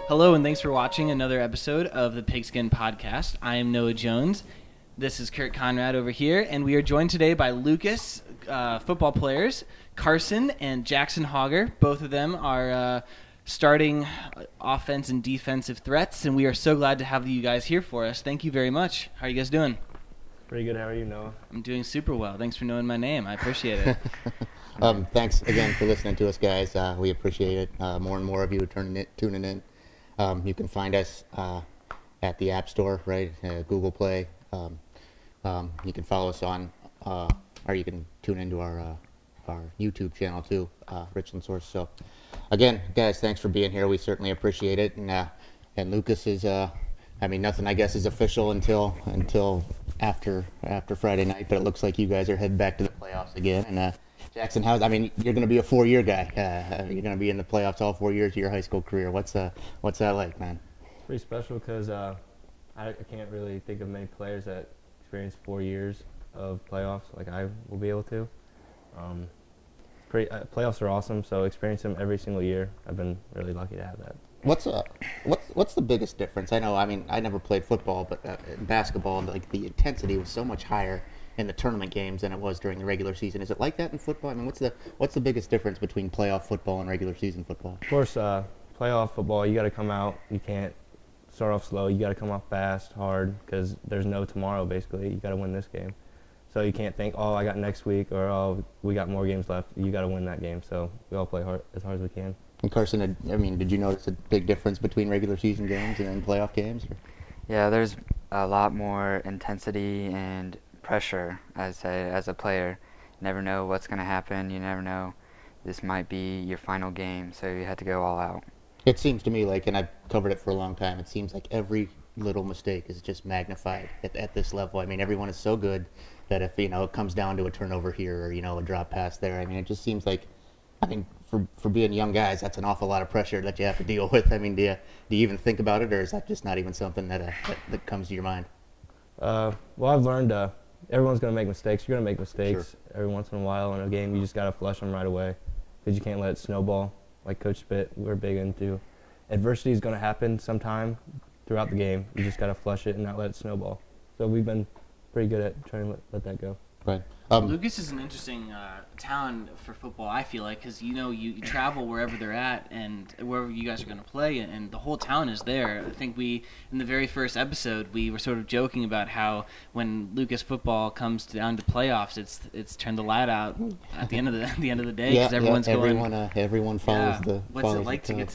Hello, and thanks for watching another episode of the Pigskin Podcast. I am Noah Jones. This is Curt Conrad over here, and we are joined today by Lucas, football players, Carson and Jackson Hauger. Both of them are starting offense and defensive threats, and we are so glad to have you guys here for us. Thank you very much. How are you guys doing? Pretty good. How are you, Noah? I'm doing super well. Thanks for knowing my name. I appreciate it. Thanks again for listening to us, guys. We appreciate it. More and more of you tuning in. You can find us at the App Store, right? Google Play. You can follow us on, or you can tune into our YouTube channel too, Richland Source. So, again, guys, thanks for being here. We certainly appreciate it. And Lucas is, nothing I guess is official until after Friday night. But it looks like you guys are heading back to the playoffs again. And Jackson, you're going to be a 4-year guy. You're going to be in the playoffs all 4 years of your high school career. What's that like, man? Pretty special because I can't really think of many players that experience 4 years of playoffs like I will be able to. Playoffs are awesome, so experience them every single year. I've been really lucky to have that. What's the biggest difference? I know, I never played football, but in basketball, like the intensity was so much higher in the tournament games than it was during the regular season. Is it like that in football? I mean, what's the biggest difference between playoff football and regular season football? Of course, playoff football, you got to come out. You can't start off slow. You got to come off fast, hard, because there's no tomorrow. Basically, you got to win this game. So you can't think, oh, I got next week, or oh, we got more games left. You got to win that game. So we all play as hard as we can. And Carson, did you notice a big difference between regular season games and then playoff games? Or? Yeah, there's a lot more intensity and pressure, I'd say, as a player. You never know what's going to happen. You never know. This might be your final game, so you had to go all out. It seems to me like, and I've covered it for a long time, it seems like every little mistake is just magnified at this level. I mean, everyone is so good that if, it comes down to a turnover here or, a drop pass there, it just seems like, for being young guys, that's an awful lot of pressure that you have to deal with. Do you even think about it, or is that just not even something that comes to your mind? Well, I've learned everyone's going to make mistakes. You're going to make mistakes Sure. every once in a while in a game. You just got to flush them right away because you can't let it snowball. Like Coach Spit, we're big into. Adversity is going to happen sometime throughout the game. You just got to flush it and not let it snowball. So we've been pretty good at trying to let that go. Right. Lucas is an interesting town for football, I feel like, because you travel wherever they're at and wherever you guys are going to play, and the whole town is there. I think in the very first episode, we were sort of joking about how when Lucas football comes down to playoffs, it's turned the light out at the end of the day because everyone's going. Everyone follows the. What's it like to get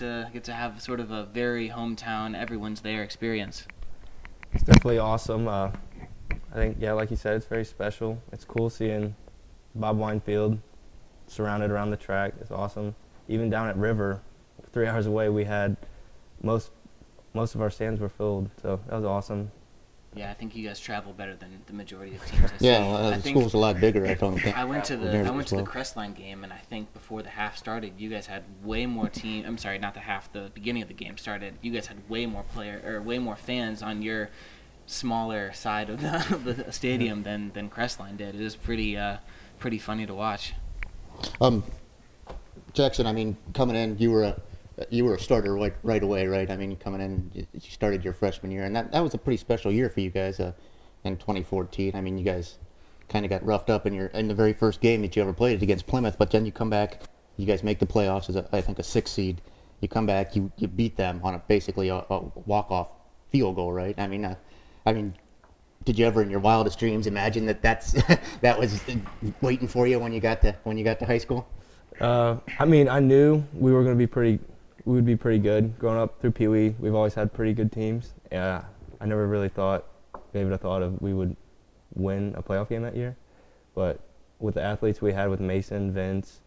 to have sort of a very hometown, everyone's there experience? It's definitely awesome. I think, like you said, it's very special. It's cool seeing Bob Wine Field surrounded around the track. It's awesome. Even down at River, 3 hours away, we had most of our stands were filled. So that was awesome. Yeah, I think you guys travel better than the majority of teams. The school's a lot bigger. I went to the Crestline game, and I think before the half started, you guys had way more team. I'm sorry, not the half. The beginning of the game started. You guys had way more fans on your smaller side of the stadium than Crestline did. It was pretty funny to watch. Jackson, coming in, you were a starter right away, right? Coming in, you started your freshman year, and that was a pretty special year for you guys in 2014. You guys kind of got roughed up in the very first game that you ever played against Plymouth, but then you come back, you guys make the playoffs as I think a 6 seed. You come back, you beat them on basically a walk-off field goal, right? Did you ever in your wildest dreams imagine that was waiting for you when you got to high school? I knew we would be pretty good. Growing up through Pee Wee, we've always had pretty good teams. I never really gave it a thought of we would win a playoff game that year. But with the athletes we had with Mason, Vince,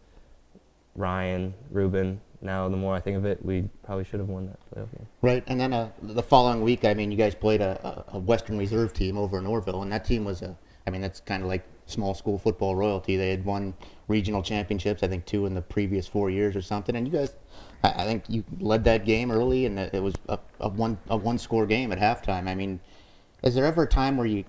Ryan, Ruben, now the more I think of it, we probably should have won that playoff game. Right, and then the following week, you guys played a Western Reserve team over in Orville, and that team was that's kind of like small school football royalty. They had won regional championships, I think 2 in the previous 4 years or something, and you guys, I think you led that game early, and it was a one-score game at halftime. Is there ever a time where you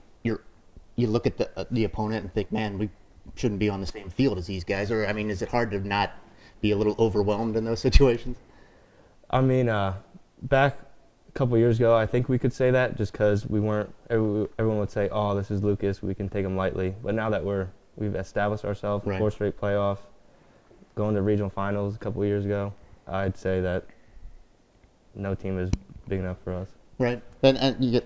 look at the opponent and think, man, we shouldn't be on the same field as these guys, or is it hard to not be a little overwhelmed in those situations? back a couple years ago, I think we could say that just because we weren't. Everyone would say, "Oh, this is Lucas. We can take him lightly." But now that we've established ourselves, Right. 4 straight playoffs, going to regional finals a couple of years ago, I'd say that no team is big enough for us. Right. And you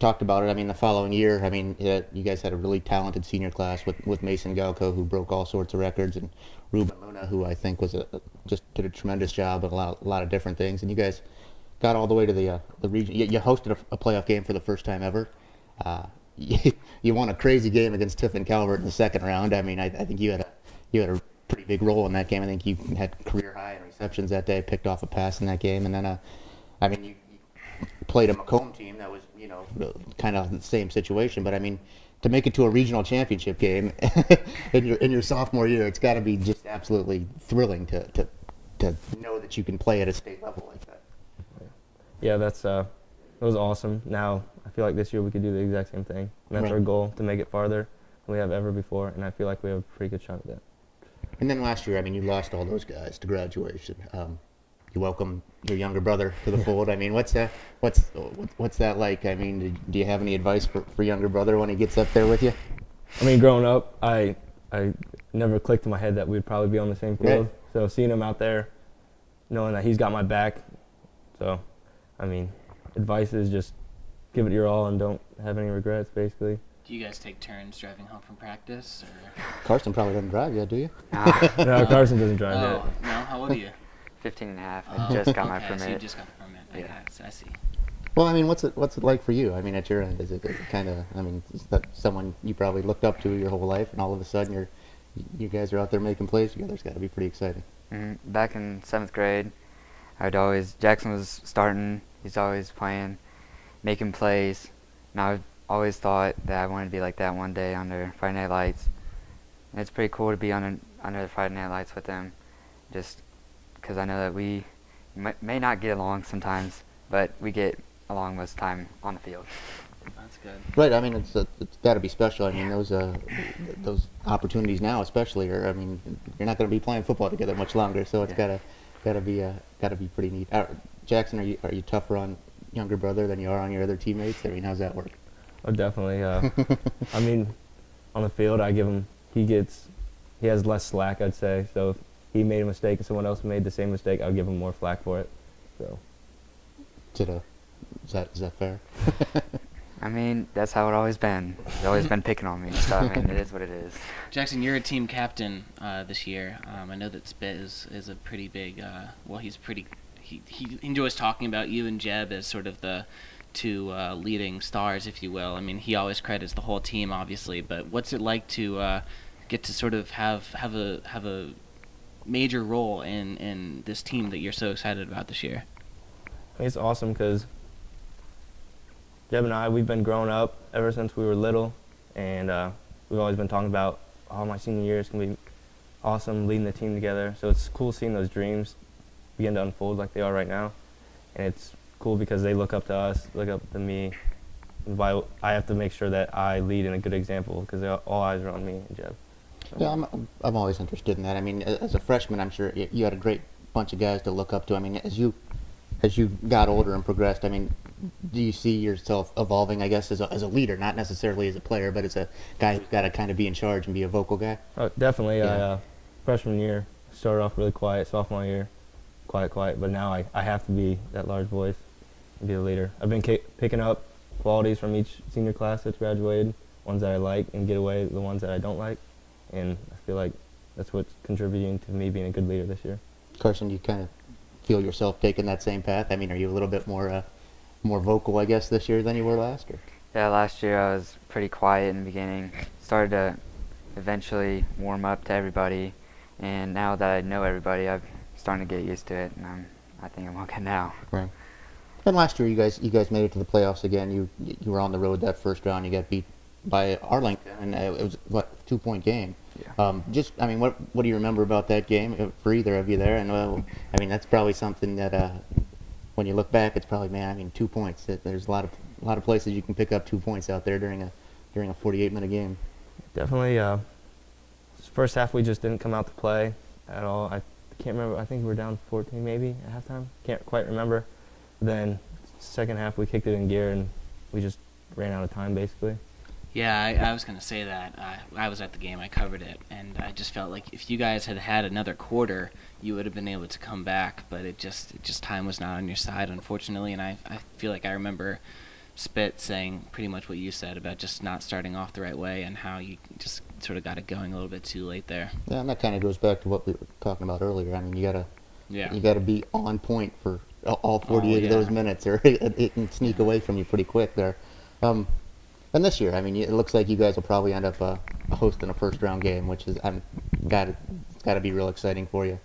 talked about it. I mean, the following year, I mean, you guys had a really talented senior class with Mason Galco, who broke all sorts of records, and Ruben Luna, who I think was just did a tremendous job at a lot of different things. And you guys got all the way to the region. You hosted a playoff game for the first time ever. You won a crazy game against Tiffin Calvert in the second round. I mean, I think you had a pretty big role in that game. I think you had career high in receptions that day, picked off a pass in that game, and then I mean, you played a Macomb team that was, kind of the same situation. But I mean, to make it to a regional championship game in your sophomore year, it's got to be just absolutely thrilling to know that you can play at a state level like that. Yeah, it was awesome. Now I feel like this year we could do the exact same thing. And that's Right. our goal, to make it farther than we have ever before, and I feel like we have a pretty good shot at that. And then last year, I mean, you lost all those guys to graduation. You welcome your younger brother to the fold. I mean, what's that like? I mean, do you have any advice for younger brother when he gets up there with you? I mean, growing up, I never clicked in my head that we'd probably be on the same field. Right. So seeing him out there, knowing that he's got my back, so I mean, advice is just give it your all and don't have any regrets, basically. Do you guys take turns driving home from practice? Or? Carson probably doesn't drive yet, do you? No, Carson doesn't drive Oh, yet. no? How old are you? 15 and a half. Oh, I just got my okay, So you permit. just got the permit. Yeah. I see. Well, I mean, what's it like for you? I mean, at your end, is it kind of? I mean, is that someone you probably looked up to your whole life, and all of a sudden you guys are out there making plays together? It's got to be pretty exciting. Back in 7th grade, Jackson was starting. He's always playing, making plays. And I've always thought that I wanted to be like that one day under Friday Night Lights. And it's pretty cool to be under the Friday Night Lights with them, just because I know that we may not get along sometimes, but we get along most of the time on the field. That's good. Right. I mean, it's got to be special. I mean, those opportunities now, especially, I mean, you're not going to be playing football together much longer, so it's Yeah. gotta be pretty neat. Jackson, are you tougher on younger brother than you are on your other teammates? I mean, how's that work? Oh, definitely. I mean, on the field, he has less slack, I'd say. So if he made a mistake and someone else made the same mistake, I'll give him more flack for it. So. Is that fair? I mean, that's how it always been. He's always been picking on me, so I mean, it is what it is. Jackson, you're a team captain this year. I know that Spit is a pretty big. He enjoys talking about you and Jeb as sort of the two leading stars, if you will. I mean, he always credits the whole team, obviously. But what's it like to get to sort of have a major role in this team that you're so excited about this year? I think it's awesome because Jeb and I, we've been growing up ever since we were little, and we've always been talking about, my senior year is going to be awesome, leading the team together. So it's cool seeing those dreams begin to unfold like they are right now. And it's cool because they look up to us, look up to me. And I have to make sure that I lead in a good example because all eyes are on me and Jeb. So. Yeah, I'm always interested in that. I mean, as a freshman, I'm sure you had a great bunch of guys to look up to. I mean, as you got older and progressed, I mean, do you see yourself evolving, I guess, as a leader, not necessarily as a player, but as a guy who's got to kind of be in charge and be a vocal guy? Oh, definitely. Yeah. Freshman year, started off really quiet. Sophomore year, quiet. But now I have to be that large voice and be the leader. I've been picking up qualities from each senior class that's graduated, ones that I like, and get away the ones that I don't like. And I feel like that's what's contributing to me being a good leader this year. Carson, do you kind of feel yourself taking that same path? I mean, are you a little bit more vocal, I guess, this year than you were last year? Yeah, last year I was pretty quiet in the beginning. Started to eventually warm up to everybody, and now that I know everybody, I'm starting to get used to it, and I think I'm okay now. Right. And last year, you guys made it to the playoffs again. You were on the road that first round. You got beat by Arlington, and it was what, a 2-point game. Yeah. I mean, what do you remember about that game for either of you there? And I mean, that's probably something that when you look back, it's probably, man, I mean, 2 points. There's a lot of places you can pick up 2 points out there during a 48-minute game. Definitely. First half we just didn't come out to play at all. I can't remember. I think we were down 14 maybe at halftime. Can't quite remember. then second half we kicked it in gear and we just ran out of time basically. Yeah, I was going to say that. I was at the game. I covered it. And I just felt like if you guys had had another quarter, you would have been able to come back. But it just time was not on your side, unfortunately. And I feel like I remember Spit saying pretty much what you said about just not starting off the right way and how you just sort of got it going a little bit too late there. Yeah, and that kind of goes back to what we were talking about earlier. I mean, you gotta be on point for all 48 of those minutes, or it can sneak away from you pretty quick there. And this year, I mean, it looks like you guys will probably end up hosting a first-round game, which is got to be real exciting for you.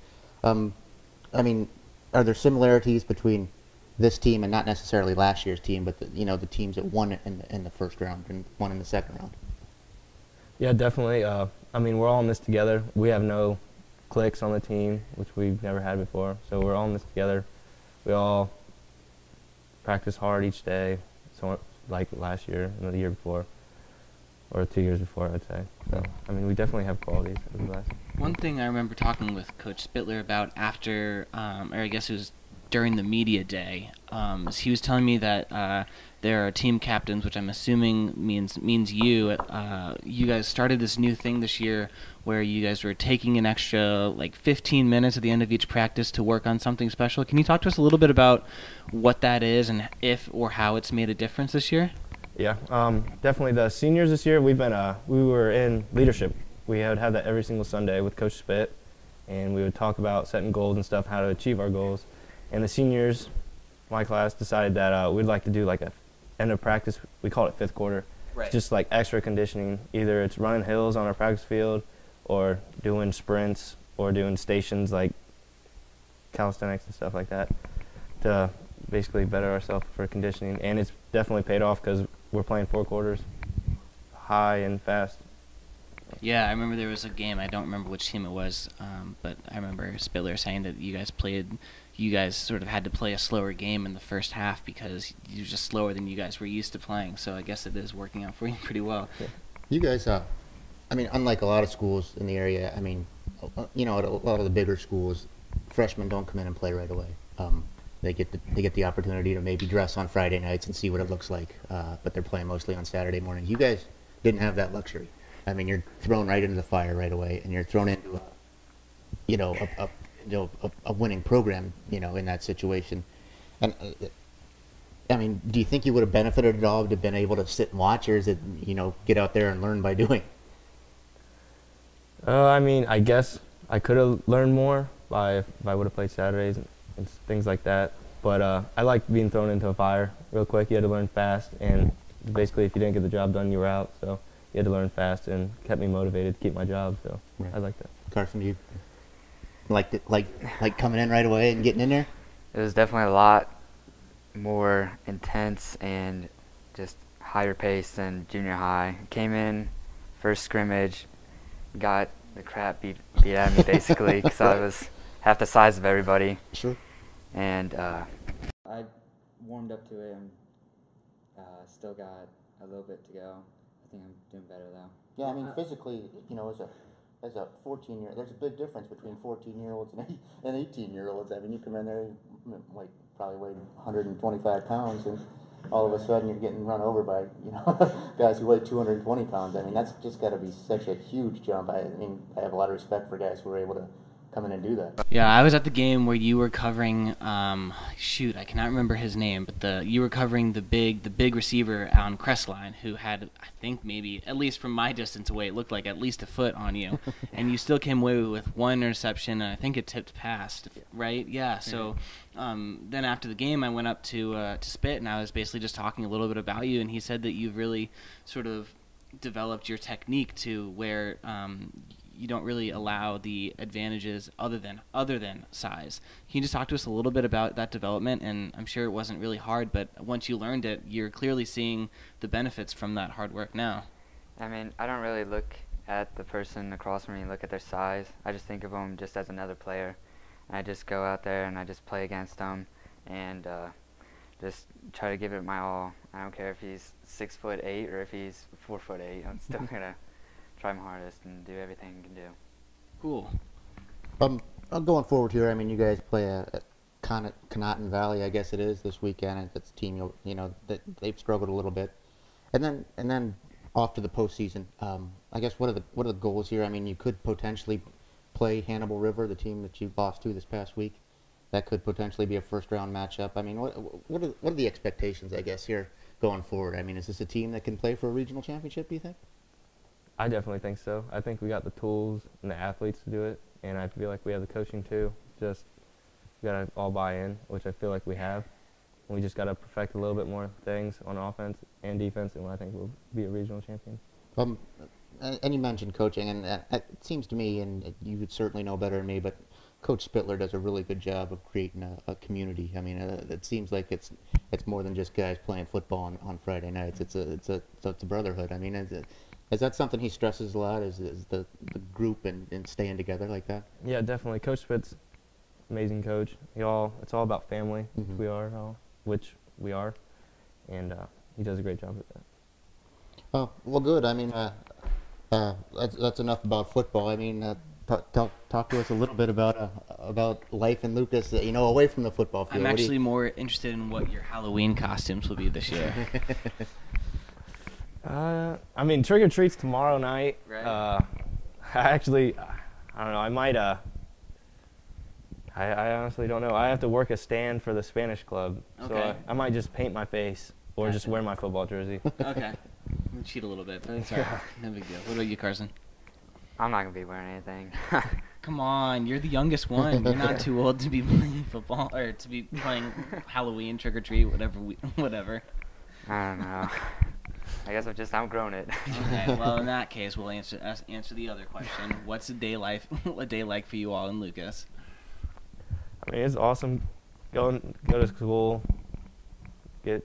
I mean, are there similarities between this team and not necessarily last year's team, but the teams that won in the first round and won in the second round? Yeah, definitely. I mean, we're all in this together. We have no cliques on the team, which we've never had before. So we're all in this together. We all practice hard each day. So like last year and the year before, or 2 years before, I'd say. So, I mean, we definitely have qualities as last. One thing I remember talking with Coach Spittler about after, or I guess it was during the media day, is he was telling me that there are team captains, which I'm assuming means you. You guys started this new thing this year where you guys were taking an extra 15 minutes at the end of each practice to work on something special. Can you talk to us a little bit about what that is and if or how it's made a difference this year? Yeah, definitely. The seniors this year, we were in leadership. We had that every single Sunday with Coach Spitt, and we would talk about setting goals and stuff, how to achieve our goals. And the seniors, my class, decided that we'd like to do a end of practice. We call it fifth quarter. Right. It's just extra conditioning. Either it's running hills on our practice field, or doing sprints, or doing stations like calisthenics and stuff like that to basically better ourselves for conditioning. And it's definitely paid off because we're playing 4 quarters high and fast. Yeah, I remember there was a game. I don't remember which team it was, but I remember Spiller saying that you guys sort of had to play a slower game in the first half because you were just slower than you guys were used to playing. So I guess it is working out for you pretty well. Yeah. You guys, I mean, unlike a lot of schools in the area, I mean, at a lot of the bigger schools, freshmen don't come in and play right away. They get the opportunity to maybe dress on Friday nights and see what it looks like, but they're playing mostly on Saturday mornings. You guys didn't have that luxury. I mean, you're thrown right into the fire right away, and you're thrown into a winning program, in that situation. And I mean, do you think you would have benefited at all to have been able to sit and watch, or is it, get out there and learn by doing? I mean, I guess I could have learned more if I would have played Saturdays and things like that. But I liked being thrown into a fire real quick. You had to learn fast, and basically if you didn't get the job done, you were out. So you had to learn fast, and kept me motivated to keep my job. So right. I like that. Carson, you liked it, like coming in right away and getting in there? It was definitely a lot more intense and just higher pace than junior high. Came in, first scrimmage, got the crap beat out of me basically because I was half the size of everybody. Sure. And I warmed up to it and still got a little bit to go. I think I'm doing better though. Yeah, I mean, physically, as a 14-year, there's a big difference between 14-year-olds and 18-year-olds. I mean, you come in there, probably weighed 125 pounds, and all of a sudden you're getting run over by, guys who weigh 220 pounds. I mean, that's just got to be such a huge jump. I mean, I have a lot of respect for guys who are able to come in and do that. Yeah, I was at the game where you were covering, I cannot remember his name, but you were covering the big receiver on Crestline who had, I think maybe, at least from my distance away, it looked like at least a foot on you. And you still came away with 1 interception, and I think it tipped past, right? Yeah, so then after the game I went up to Spit, and I was basically just talking a little bit about you, and he said that you've really sort of developed your technique to where you don't really allow the advantages other than size. Can you just talk to us a little bit about that development? And I'm sure it wasn't really hard, but once you learned it, you're clearly seeing the benefits from that hard work now. I mean, I don't really look at the person across from me and look at their size. I just think of them just as another player. And I just go out there and I just play against them and just try to give it my all. I don't care if he's 6'8" or if he's 4'8". I'm still gonna try my hardest and do everything you can do. Cool. Going forward here, I mean, you guys play a Conotton Valley, I guess it is, this weekend. And that's a team, that they've struggled a little bit. And then off to the postseason. I guess what are the goals here? I mean, you could potentially play Hannibal River, the team that you lost to this past week. That could potentially be a first-round matchup. I mean, what are the expectations, I guess, here going forward? I mean, is this a team that can play for a regional championship, do you think? I definitely think so. I think we got the tools and the athletes to do it, and I feel like we have the coaching too. Just we got to all buy in, which I feel like we have. We just got to perfect a little bit more things on offense and defense, and I think we'll be a regional champion. And you mentioned coaching, and it seems to me, and you would certainly know better than me, but Coach Spittler does a really good job of creating a community. I mean, it seems like it's more than just guys playing football on Friday nights. It's a brotherhood. I mean, is that something he stresses a lot? Is the group and staying together like that? Yeah, definitely. Coach Spitt's amazing coach. It's all about family. Mm-hmm. Which we are, and he does a great job with that. Oh, well, good. I mean, that's enough about football. I mean, talk to us a little bit about life in Lucas, away from the football field. I'm actually more interested in what your Halloween costumes will be this year. I mean, trick or treat's tomorrow night. Right. I don't know. I might. I honestly don't know. I have to work a stand for the Spanish club, Okay. so I might just paint my face or just wear my football jersey. Okay. I'm cheat a little bit, but it's all right. No big deal. What about you, Carson? I'm not gonna be wearing anything. Come on, you're the youngest one. You're not too old to be playing football or to be playing Halloween, trick or treat, whatever. I don't know. I guess I've just outgrown it. Okay. Well, in that case, we'll answer the other question. What's a day like for you all in Lucas? I mean, it's awesome. Go to school, go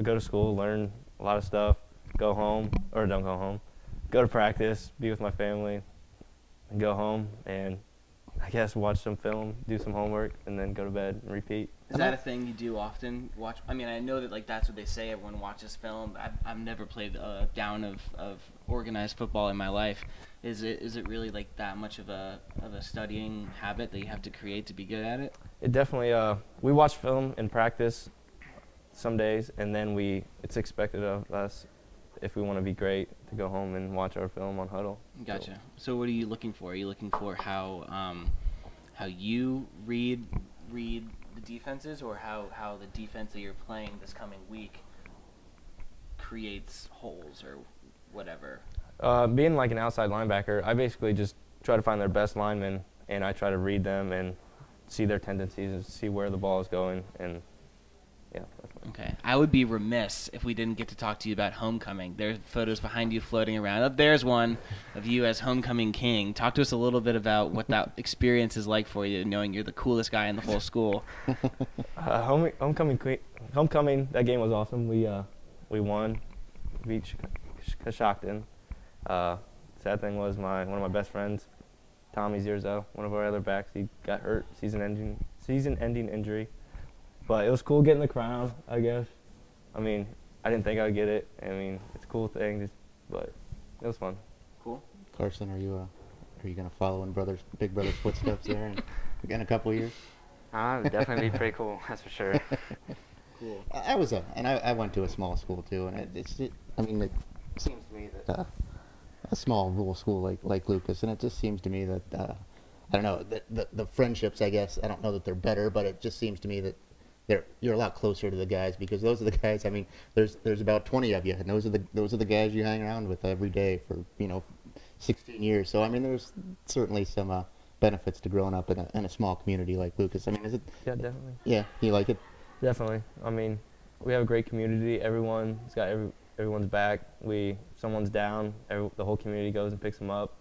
to school, learn a lot of stuff. Go home, or don't go home. Go to practice, be with my family, and go home, and I guess watch some film, do some homework, and then go to bed and repeat. Is that a thing you do often? Watch? I mean, I know that that's what they say. Everyone watches film. I've never played a down of organized football in my life. Is it really like that much of a studying habit that you have to create to be good at it? It definitely. We watch film in practice some days, and then it's expected of us, if we want to be great, to go home and watch our film on Huddle. Gotcha. So what are you looking for? Are you looking for how you read the defenses, or how the defense that you're playing this coming week creates holes or whatever? Being like an outside linebacker, I basically just try to find their best linemen, and I try to read them and see their tendencies and see where the ball is going, and yeah. Okay. I would be remiss if we didn't get to talk to you about homecoming. There's photos behind you floating around. Oh, there's one of you as homecoming king. Talk to us a little bit about what that experience is like for you, knowing you're the coolest guy in the whole school. Homecoming, that game was awesome. We won, beat Coshocton. Sad thing was one of my best friends, Tommy Zierzo, one of our other backs, he got hurt, season-ending injury. But it was cool getting the crown, I guess. I mean, I didn't think I'd get it. I mean, it's a cool thing, but it was fun. Cool. Carson, are you gonna follow in Big Brother's footsteps there in a couple of years? It would definitely be pretty cool, that's for sure. Cool. I went to a small school too, and it seems to me that a small rural school like Lucas, and it just seems to me that I don't know, the friendships, I guess, I don't know that they're better, but it just seems to me that you're a lot closer to the guys, because those are the guys. I mean, there's about 20 of you, and those are the guys you hang around with every day for 16 years. So I mean, there's certainly some benefits to growing up in a small community like Lucas. I mean, is it? Yeah, definitely. Yeah, you like it? Definitely. I mean, we have a great community. Everyone's got everyone's back. If someone's down, the whole community goes and picks them up.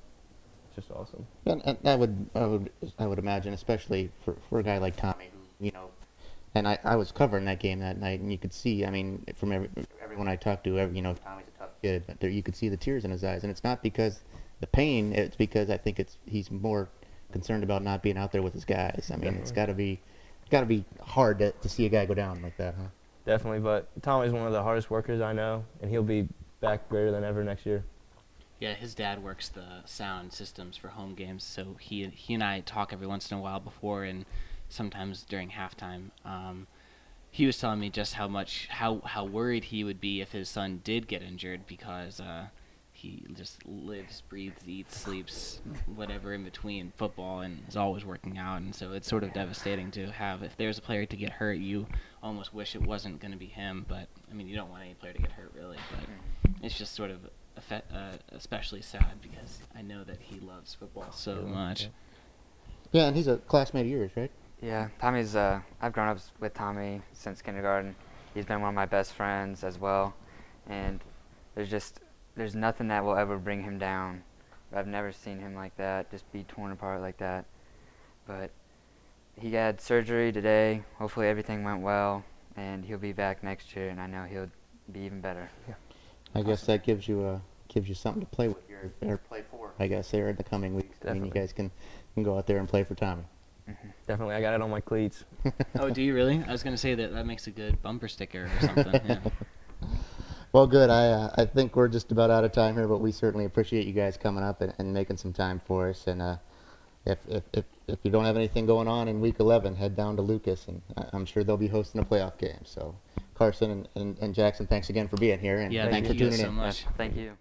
It's just awesome. And I would imagine, especially for a guy like Tommy, who, and I was covering that game that night, and you could see, I mean, from everyone I talked to, Tommy's a tough kid, but you could see the tears in his eyes, and it's not because the pain, it's because I think he's more concerned about not being out there with his guys. I mean, Definitely. it's got to be hard to see a guy go down like that, huh? Definitely, but Tommy's one of the hardest workers I know, and he'll be back greater than ever next year. Yeah, his dad works the sound systems for home games, so he and I talk every once in a while before, and sometimes during halftime. He was telling me just how worried he would be if his son did get injured, because he just lives, breathes, eats, sleeps, whatever in between football, and is always working out. And so it's sort of devastating to have, if there's a player to get hurt, you almost wish it wasn't going to be him. But I mean, you don't want any player to get hurt, really. But it's just sort of especially sad, because I know that he loves football so much. Yeah, and he's a classmate of yours, right? Yeah, Tommy's, I've grown up with Tommy since kindergarten. He's been one of my best friends as well. And there's nothing that will ever bring him down. I've never seen him like that, just be torn apart like that. But he had surgery today. Hopefully everything went well, and he'll be back next year, and I know he'll be even better. Yeah. I guess that gives you something to play with or play for, I guess, there in the coming weeks. Definitely. I mean, you guys can go out there and play for Tommy. Definitely, I got it on my cleats. Oh, do you really? I was going to say that makes a good bumper sticker or something. Yeah. Well, good. I think we're just about out of time here, but we certainly appreciate you guys coming up and making some time for us. And if you don't have anything going on in Week 11, head down to Lucas, and I'm sure they'll be hosting a playoff game. So, Carson and Jackson, thanks again for being here, and Yeah, thanks for thank you tuning so in. much. Thank you.